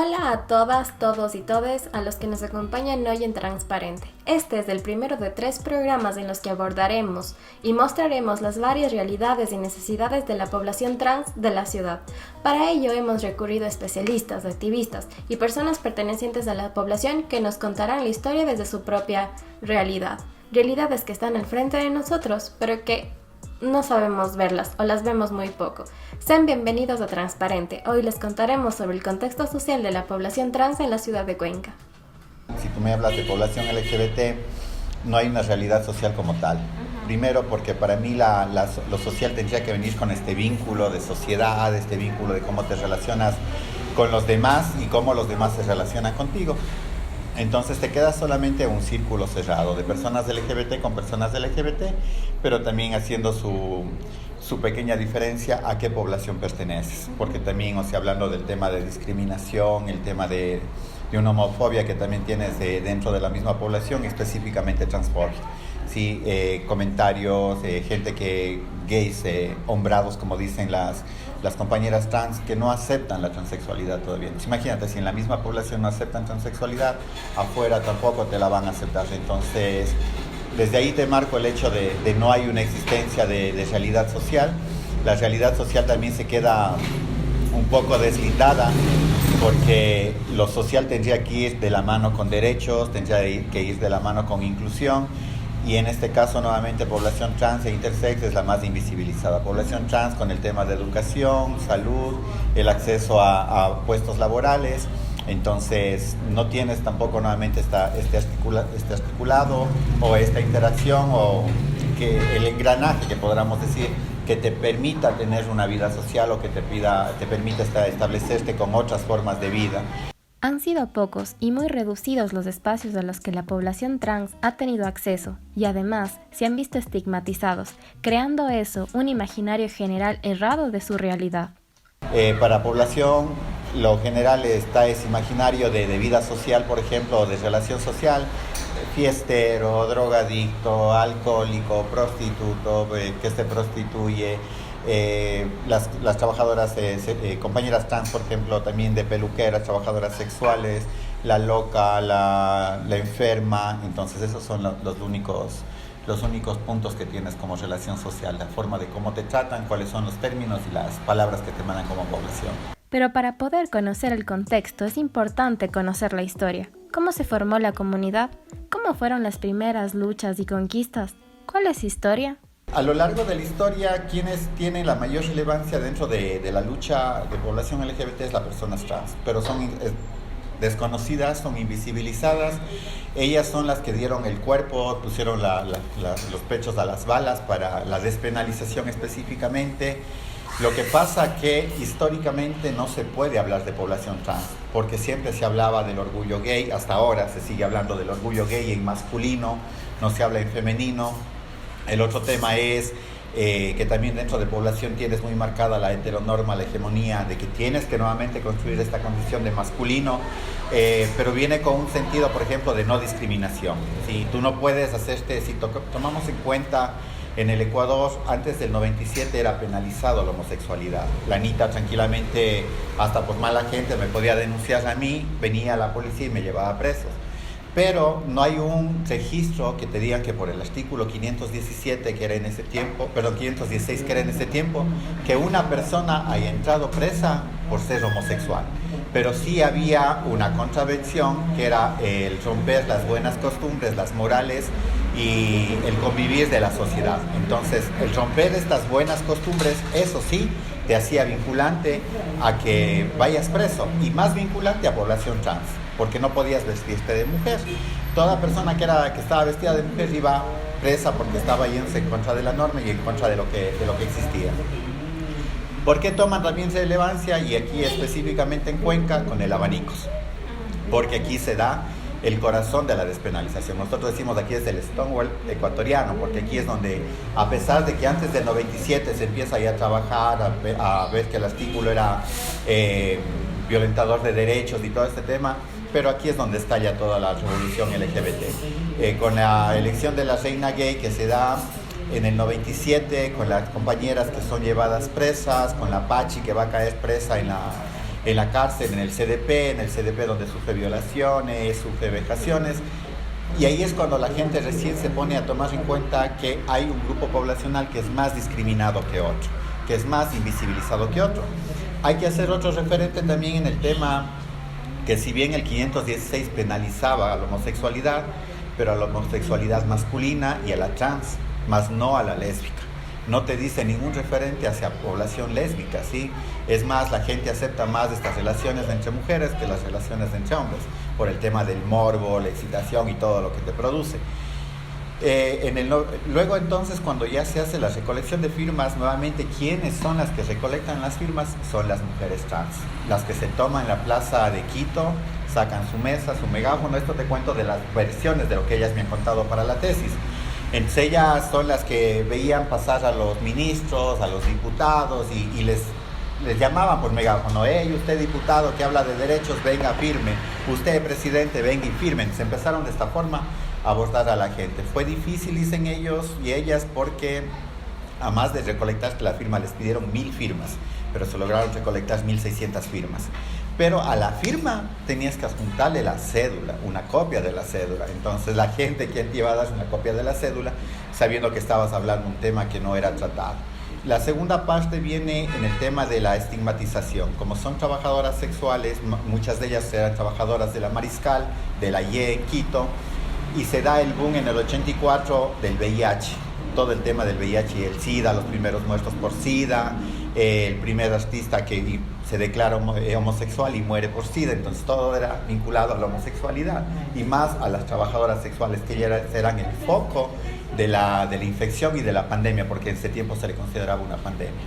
Hola a todas, todos y todes a los que nos acompañan hoy en Transparente. Este es el primero de 3 programas en los que abordaremos y mostraremos las varias realidades y necesidades de la población trans de la ciudad. Para ello hemos recurrido a especialistas, activistas y personas pertenecientes a la población que nos contarán la historia desde su propia realidad. Realidades que están al frente de nosotros, pero que no sabemos verlas o las vemos muy poco. Sean bienvenidos a Transparente. Hoy les contaremos sobre el contexto social de la población trans en la ciudad de Cuenca. Si tú me hablas de población LGBT, no hay una realidad social como tal. Primero porque para mí lo social tendría que venir con este vínculo de sociedad, este vínculo de cómo te relacionas con los demás y cómo los demás se relacionan contigo. Entonces te queda solamente un círculo cerrado de personas LGBT con personas LGBT, pero también haciendo su pequeña diferencia a qué población perteneces. Porque también, hablando del tema de discriminación, el tema de una homofobia que también tienes dentro de la misma población, específicamente transfobia. Sí, comentarios, gente que gays, hombrados, como dicen las compañeras trans, que no aceptan la transexualidad todavía. Pues imagínate, si en la misma población no aceptan transexualidad, afuera tampoco te la van a aceptar. Entonces, desde ahí te marco el hecho de no hay una existencia de realidad social. La realidad social también se queda un poco deslindada, porque lo social tendría que ir de la mano con derechos, tendría que ir de la mano con inclusión. Y en este caso, nuevamente, población trans e intersex es la más invisibilizada. Población trans con el tema de educación, salud, el acceso a puestos laborales. Entonces, no tienes tampoco nuevamente este articulado o esta interacción o que el engranaje, que podríamos decir, que te permita tener una vida social o que te permita establecerte con otras formas de vida. Han sido pocos y muy reducidos los espacios a los que la población trans ha tenido acceso y además se han visto estigmatizados, creando eso un imaginario general errado de su realidad. Para población, lo general está ese imaginario de vida social, por ejemplo, de relación social, fiestero, drogadicto, alcohólico, prostituto, que se prostituye. Las trabajadoras, compañeras trans, por ejemplo, también de peluqueras, trabajadoras sexuales, la loca, la enferma. Entonces esos son los únicos puntos que tienes como relación social, la forma de cómo te tratan, cuáles son los términos y las palabras que te mandan como población. Pero para poder conocer el contexto es importante conocer la historia. ¿Cómo se formó la comunidad? ¿Cómo fueron las primeras luchas y conquistas? ¿Cuál es su historia? A lo largo de la historia, quienes tienen la mayor relevancia dentro de la lucha de población LGBT es las personas trans, pero son desconocidas, son invisibilizadas. Ellas son las que dieron el cuerpo, pusieron los pechos a las balas para la despenalización específicamente. Lo que pasa que históricamente no se puede hablar de población trans, porque siempre se hablaba del orgullo gay, hasta ahora se sigue hablando del orgullo gay en masculino, no se habla en femenino. El otro tema es que también dentro de población tienes muy marcada la heteronorma, la hegemonía, de que tienes que nuevamente construir esta condición de masculino, pero viene con un sentido, por ejemplo, de no discriminación. ¿Sí? Tú no puedes hacerte, si tomamos en cuenta, en el Ecuador, antes del 97 era penalizado la homosexualidad. La Anita tranquilamente, hasta por mala gente, me podía denunciar a mí, venía la policía y me llevaba presos. Pero no hay un registro que te digan que por el artículo 517 que era en ese tiempo, 516 que era en ese tiempo, que una persona haya entrado presa por ser homosexual. Pero sí había una contravención que era el romper las buenas costumbres, las morales y el convivir de la sociedad. Entonces, el romper estas buenas costumbres, eso sí, te hacía vinculante a que vayas preso y más vinculante a población trans, porque no podías vestirte de mujer. Toda persona que estaba vestida de mujer iba presa porque estaba yéndose en contra de la norma y en contra de lo que existía. ¿Por qué toman también relevancia? Y aquí específicamente en Cuenca, con el abanicos, porque aquí se da el corazón de la despenalización. Nosotros decimos aquí es el Stonewall ecuatoriano, porque aquí es donde, a pesar de que antes del 97 se empieza ya a trabajar, a ver que el artículo era violentador de derechos y todo este tema, pero aquí es donde estalla toda la revolución LGBT. Con la elección de la reina gay que se da en el 97, con las compañeras que son llevadas presas, con la Pachi que va a caer presa en en la cárcel, en el CDP donde sufre violaciones, sufre vejaciones. Y ahí es cuando la gente recién se pone a tomar en cuenta que hay un grupo poblacional que es más discriminado que otro, que es más invisibilizado que otro. Hay que hacer otro referente también en el tema que si bien el 516 penalizaba a la homosexualidad, pero a la homosexualidad masculina y a la trans, más no a la lésbica. No te dice ningún referente hacia población lésbica, ¿sí? Es más, la gente acepta más estas relaciones entre mujeres que las relaciones entre hombres, por el tema del morbo, la excitación y todo lo que te produce. Luego entonces, cuando ya se hace la recolección de firmas, nuevamente, ¿quiénes son las que recolectan las firmas? Son las mujeres trans, las que se toman la plaza de Quito, sacan su mesa, su megáfono. Esto te cuento de las versiones de lo que ellas me han contado para la tesis. Entonces ellas son las que veían pasar a los ministros, a los diputados y les llamaban por megáfono: hey, usted diputado que habla de derechos, venga, firme; usted presidente, venga y firme. Se empezaron de esta forma a abordar a la gente. Fue difícil, dicen ellos y ellas, porque a más de recolectar la firma, les pidieron 1000 firmas, pero se lograron recolectar 1600 firmas. Pero a la firma tenías que adjuntarle la cédula, una copia de la cédula. Entonces la gente que te iba a dar una copia de la cédula, sabiendo que estabas hablando un tema que no era tratado. La segunda parte viene en el tema de la estigmatización. Como son trabajadoras sexuales, muchas de ellas eran trabajadoras de la Mariscal, de la IE en Quito, y se da el boom en el 84 del VIH. Todo el tema del VIH y el SIDA, los primeros muertos por SIDA, el primer artista que se declara homosexual y muere por SIDA. Entonces todo era vinculado a la homosexualidad y más a las trabajadoras sexuales, que ya eran el foco de la infección y de la pandemia, porque en ese tiempo se le consideraba una pandemia.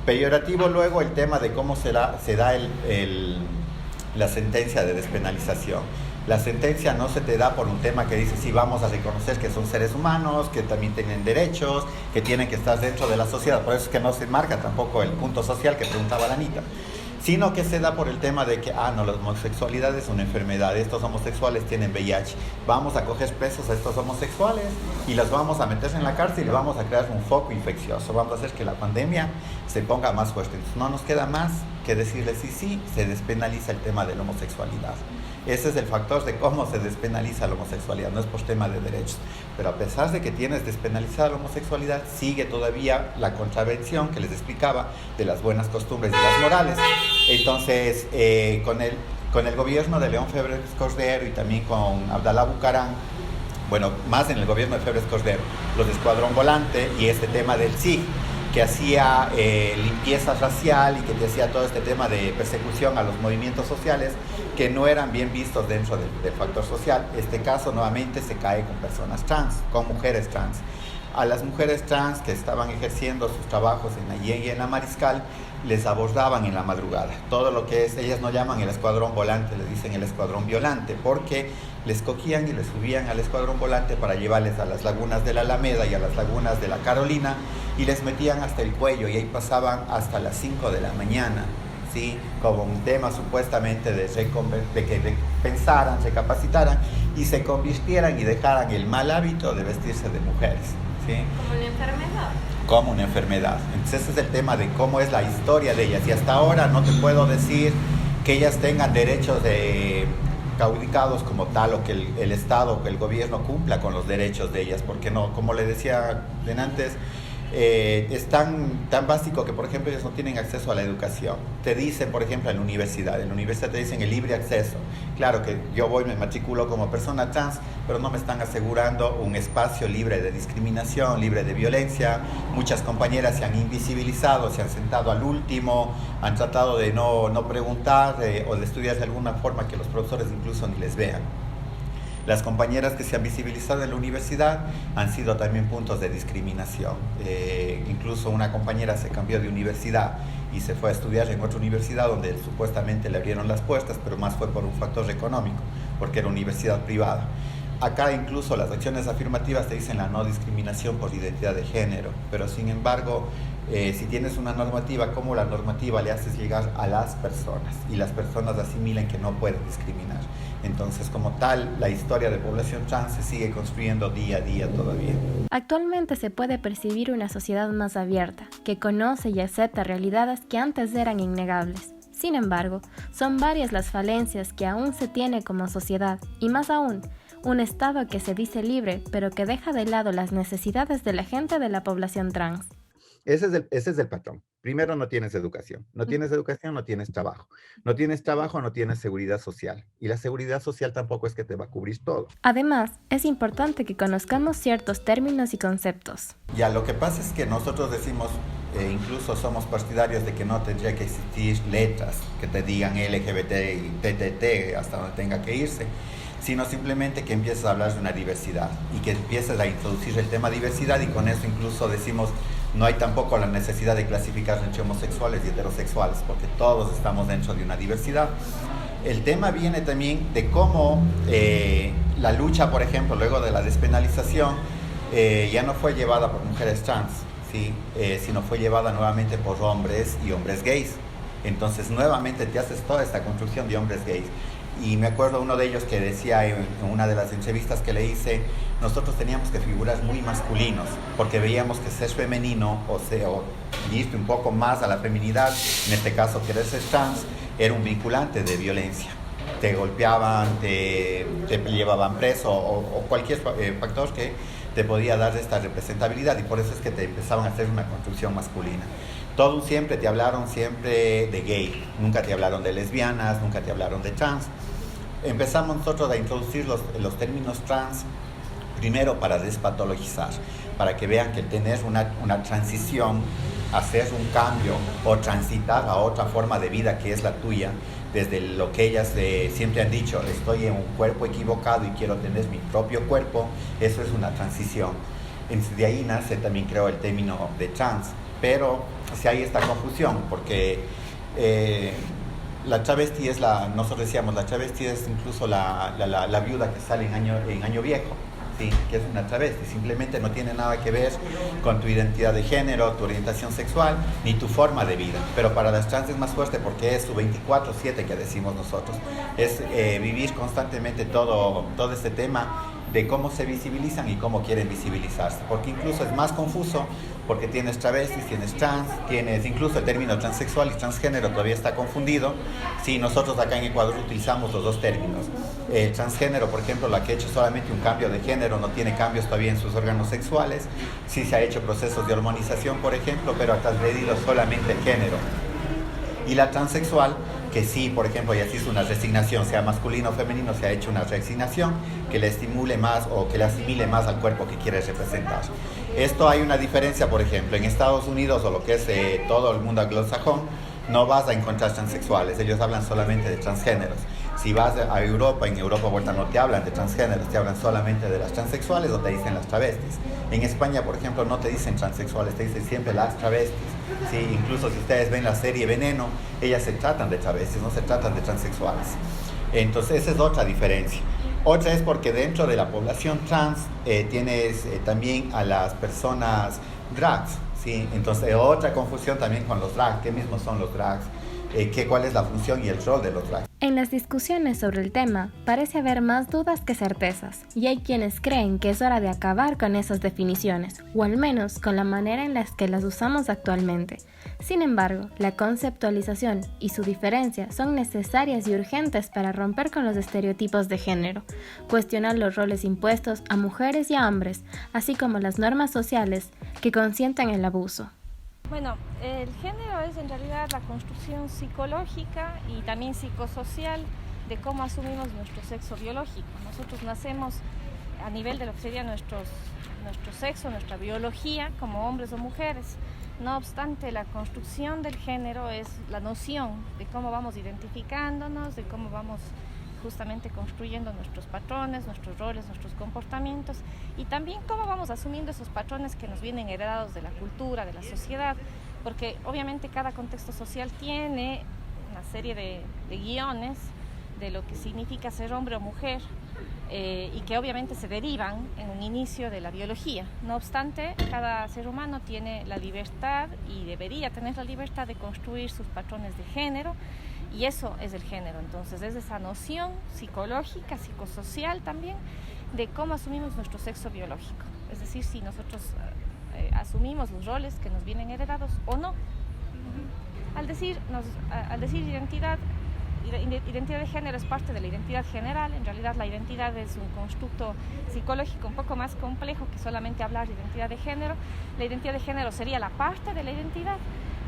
Peyorativo luego el tema de cómo se da la sentencia de despenalización. La sentencia no se te da por un tema que dice: sí, vamos a reconocer que son seres humanos, que también tienen derechos, que tienen que estar dentro de la sociedad. Por eso es que no se marca tampoco el punto social que preguntaba la Anita, sino que se da por el tema de que, no, la homosexualidad es una enfermedad, estos homosexuales tienen VIH, vamos a coger presos a estos homosexuales y los vamos a meter en la cárcel y vamos a crear un foco infeccioso, vamos a hacer que la pandemia se ponga más fuerte. Entonces no nos queda más que decirles: sí, se despenaliza el tema de la homosexualidad. Ese es el factor de cómo se despenaliza la homosexualidad, no es por tema de derechos. Pero a pesar de que tienes despenalizada la homosexualidad, sigue todavía la contravención que les explicaba de las buenas costumbres y las morales. Entonces, con el gobierno de León Febres Cordero y también con Abdalá Bucaram, bueno, más en el gobierno de Febres Cordero, los de Escuadrón Volante y este tema del SIG, que hacía limpieza racial y que te hacía todo este tema de persecución a los movimientos sociales que no eran bien vistos dentro del factor social. Este caso nuevamente se cae con personas trans, con mujeres trans. A las mujeres trans que estaban ejerciendo sus trabajos en la IE y en la Mariscal, les abordaban en la madrugada. Todo lo que es, ellas no llaman el escuadrón volante, les dicen el escuadrón violante, porque les cogían y les subían al escuadrón volante para llevarles a las lagunas de la Alameda y a las lagunas de la Carolina, y les metían hasta el cuello, y ahí pasaban hasta las 5 de la mañana, ¿sí? Como un tema supuestamente de que pensaran, recapacitaran y se convirtieran y dejaran el mal hábito de vestirse de mujeres, ¿sí? Como una enfermedad. Como una enfermedad. Entonces ese es el tema de cómo es la historia de ellas, y hasta ahora no te puedo decir que ellas tengan derechos caudicados como tal, o que el Estado, que el gobierno cumpla con los derechos de ellas, porque no, como le decía antes, es tan básico que, por ejemplo, ellos no tienen acceso a la educación. Te dicen, por ejemplo, en la universidad te dicen el libre acceso. Claro que yo me matriculo como persona trans, pero no me están asegurando un espacio libre de discriminación, libre de violencia. Muchas compañeras se han invisibilizado, se han sentado al último, han tratado de no preguntar o de estudiar de alguna forma que los profesores incluso ni les vean. Las compañeras que se han visibilizado en la universidad han sido también puntos de discriminación. Incluso una compañera se cambió de universidad y se fue a estudiar en otra universidad donde supuestamente le abrieron las puertas, pero más fue por un factor económico, porque era universidad privada. Acá incluso las acciones afirmativas te dicen la no discriminación por identidad de género, pero sin embargo, si tienes una normativa, ¿cómo la normativa le haces llegar a las personas? Y las personas asimilan que no pueden discriminar. Entonces, como tal, la historia de población trans se sigue construyendo día a día todavía. Actualmente se puede percibir una sociedad más abierta, que conoce y acepta realidades que antes eran innegables. Sin embargo, son varias las falencias que aún se tiene como sociedad, y más aún, un Estado que se dice libre, pero que deja de lado las necesidades de la gente de la población trans. Ese es el patrón. Primero, no tienes educación. No tienes educación, no tienes trabajo. No tienes trabajo, no tienes seguridad social. Y la seguridad social tampoco es que te va a cubrir todo. Además, es importante que conozcamos ciertos términos y conceptos. Ya, lo que pasa es que nosotros decimos, incluso somos partidarios de que no tendría que existir letras que te digan LGBT y TTT hasta donde tenga que irse, sino simplemente que empieces a hablar de una diversidad y que empieces a introducir el tema diversidad, y con eso incluso decimos, no hay tampoco la necesidad de clasificar entre homosexuales y heterosexuales, porque todos estamos dentro de una diversidad. El tema viene también de cómo la lucha, por ejemplo, luego de la despenalización, ya no fue llevada por mujeres trans, ¿sí? Sino fue llevada nuevamente por hombres y hombres gays. Entonces nuevamente te haces toda esta construcción de hombres gays. Y me acuerdo uno de ellos que decía en una de las entrevistas que le hice, nosotros teníamos que figurar muy masculinos, porque veíamos que ser femenino o irte un poco más a la feminidad, en este caso querer ser trans, era un vinculante de violencia. Te golpeaban, te llevaban preso o cualquier factor que te podía dar esta representabilidad, y por eso es que te empezaban a hacer una construcción masculina. Siempre te hablaron siempre de gay, nunca te hablaron de lesbianas, nunca te hablaron de trans. Empezamos nosotros a introducir los términos trans, primero para despatologizar, para que vean que tener una transición, hacer un cambio o transitar a otra forma de vida que es la tuya, desde lo que ellas siempre han dicho, estoy en un cuerpo equivocado y quiero tener mi propio cuerpo, eso es una transición. De ahí nace también, creo, el término de trans, pero si hay esta confusión, porque la travesti nosotros decíamos, la travesti es incluso la viuda que sale en año viejo, ¿sí? Que es una travesti, simplemente no tiene nada que ver con tu identidad de género, tu orientación sexual, ni tu forma de vida. Pero para las trans es más fuerte porque es su 24/7 que decimos nosotros, es vivir constantemente todo este tema de cómo se visibilizan y cómo quieren visibilizarse, porque incluso es más confuso, porque tienes travestis, tienes trans, tienes incluso el término transexual y transgénero todavía está confundido. Sí, nosotros acá en Ecuador utilizamos los dos términos. El transgénero, por ejemplo, la que ha hecho solamente un cambio de género, no tiene cambios todavía en sus órganos sexuales. Sí se ha hecho procesos de hormonización, por ejemplo, pero ha transgredido solamente el género. Y la transexual, que sí, por ejemplo, ya se hizo una resignación, sea masculino o femenino, se ha hecho una resignación que le estimule más o que le asimile más al cuerpo que quiere representar. Esto hay una diferencia, por ejemplo, en Estados Unidos o lo que es todo el mundo anglosajón, no vas a encontrar transexuales, ellos hablan solamente de transgéneros. Si vas a Europa, en Europa vuelta no te hablan de transgéneros, te hablan solamente de las transexuales o te dicen las travestis. En España, por ejemplo, no te dicen transexuales, te dicen siempre las travestis. Sí, incluso si ustedes ven la serie Veneno, ellas se tratan de travestis, no se tratan de transexuales. Entonces esa es otra diferencia. Otra es porque dentro de la población trans tienes también a las personas drags, ¿sí? Entonces otra confusión también con los drags, ¿qué mismos son los drags? ¿Cuál es la función y el rol de los drags? En las discusiones sobre el tema, parece haber más dudas que certezas, y hay quienes creen que es hora de acabar con esas definiciones, o al menos con la manera en la que las usamos actualmente. Sin embargo, la conceptualización y su diferencia son necesarias y urgentes para romper con los estereotipos de género, cuestionar los roles impuestos a mujeres y a hombres, así como las normas sociales que consienten el abuso. Bueno, el género es en realidad la construcción psicológica y también psicosocial de cómo asumimos nuestro sexo biológico. Nosotros nacemos a nivel de lo que sería nuestro sexo, nuestra biología, como hombres o mujeres. No obstante, la construcción del género es la noción de cómo vamos identificándonos, de cómo vamos justamente construyendo nuestros patrones, nuestros roles, nuestros comportamientos, y también cómo vamos asumiendo esos patrones que nos vienen heredados de la cultura, de la sociedad, porque obviamente cada contexto social tiene una serie de guiones de lo que significa ser hombre o mujer, y que obviamente se derivan en un inicio de la biología. No obstante, cada ser humano tiene la libertad y debería tener la libertad de construir sus patrones de género, y eso es el género. Entonces es esa noción psicológica, psicosocial también, de cómo asumimos nuestro sexo biológico. Es decir, si nosotros asumimos los roles que nos vienen heredados o no. Al decir identidad de género es parte de la identidad general. En realidad la identidad es un constructo psicológico un poco más complejo que solamente hablar de identidad de género. La identidad de género sería la parte de la identidad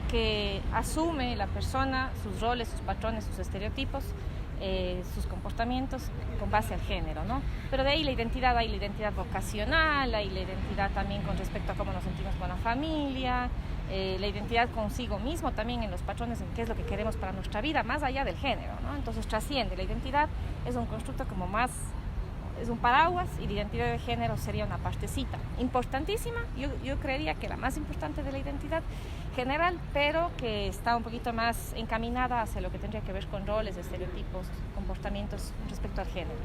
que asume la persona, sus roles, sus patrones, sus estereotipos, sus comportamientos con base al género, ¿no? Pero de ahí hay la identidad vocacional, hay la identidad también con respecto a cómo nos sentimos con la familia, la identidad consigo mismo también en los patrones, en qué es lo que queremos para nuestra vida, más allá del género, ¿no? Entonces trasciende, la identidad es un constructo como más, es un paraguas, y la identidad de género sería una partecita importantísima, yo creería que la más importante de la identidad general, pero que está un poquito más encaminada hacia lo que tendría que ver con roles, estereotipos, comportamientos respecto al género.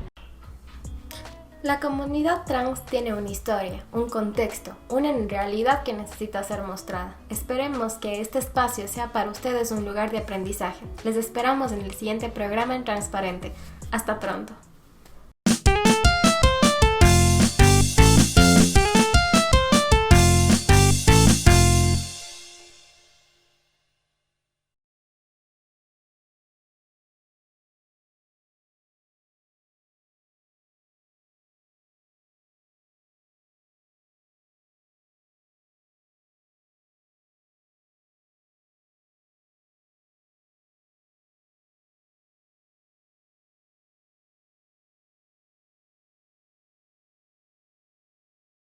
La comunidad trans tiene una historia, un contexto, una realidad que necesita ser mostrada. Esperemos que este espacio sea para ustedes un lugar de aprendizaje. Les esperamos en el siguiente programa en Transparente. Hasta pronto.